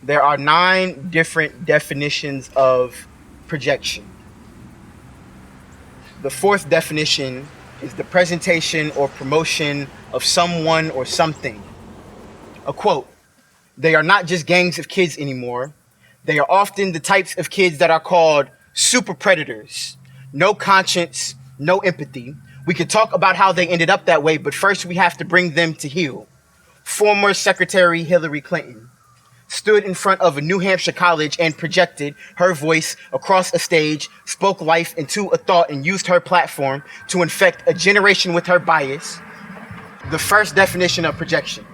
There are 9 different definitions of projection. The 4th definition is the presentation or promotion of someone or something. A quote, "They are not just gangs of kids anymore. They are often the types of kids that are called superpredators. No conscience, no empathy. We could talk about how they ended up that way, but first we have to bring them to heel." Former Secretary Hillary Clinton stood in front of a New Hampshire college and projected her voice across a stage, spoke life into a thought, and used her platform to infect a generation with her bias. The first definition of projection: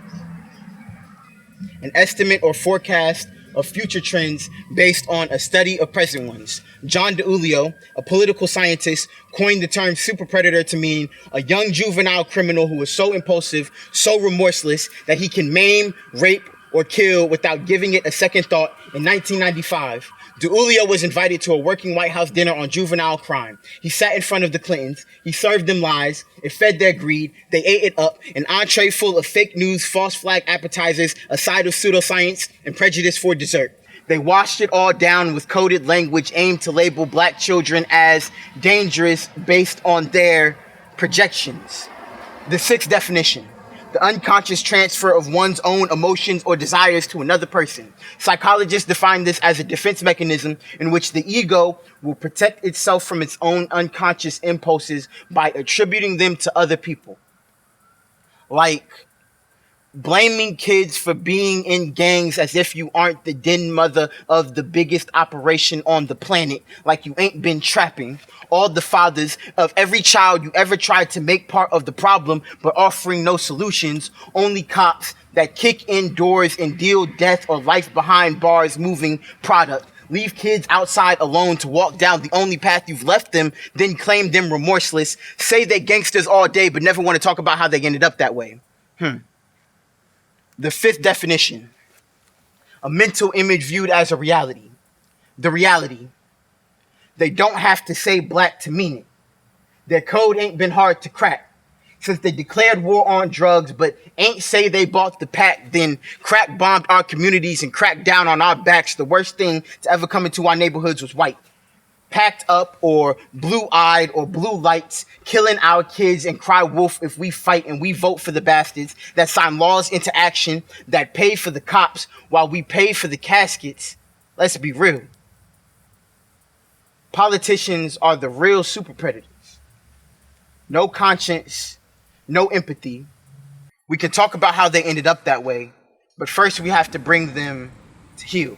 an estimate or forecast of future trends based on a study of present ones. John DiIulio, a political scientist, coined the term superpredator to mean a young juvenile criminal who is so impulsive, so remorseless, that he can maim, rape, or kill without giving it a second thought. In 1995, DiIulio was invited to a working White House dinner on juvenile crime. He sat in front of the Clintons. He served them lies. It fed their greed. They ate it up. An entree full of fake news, false flag appetizers, a side of pseudoscience, and prejudice for dessert. They washed it all down with coded language aimed to label black children as dangerous based on their projections. The 6th definition: the unconscious transfer of one's own emotions or desires to another person. Psychologists define this as a defense mechanism in which the ego will protect itself from its own unconscious impulses by attributing them to other people. Like blaming kids for being in gangs as if you aren't the den mother of the biggest operation on the planet, like you ain't been trapping. All the fathers of every child you ever tried to make part of the problem, but offering no solutions. Only cops that kick in doors and deal death or life behind bars moving product. Leave kids outside alone to walk down the only path you've left them, then claim them remorseless. Say they're gangsters all day, but never want to talk about how they ended up that way. The 5th definition: a mental image viewed as a reality. The reality: they don't have to say black to mean it. Their code ain't been hard to crack. Since they declared war on drugs, but ain't say they bought the pack, then crack bombed our communities and cracked down on our backs. The worst thing to ever come into our neighborhoods was white. Packed up or blue-eyed or blue lights, killing our kids and cry wolf if we fight, and we vote for the bastards that sign laws into action that pay for the cops while we pay for the caskets. Let's be real. Politicians are the real super predators. No conscience, no empathy. We can talk about how they ended up that way, but first we have to bring them to heel.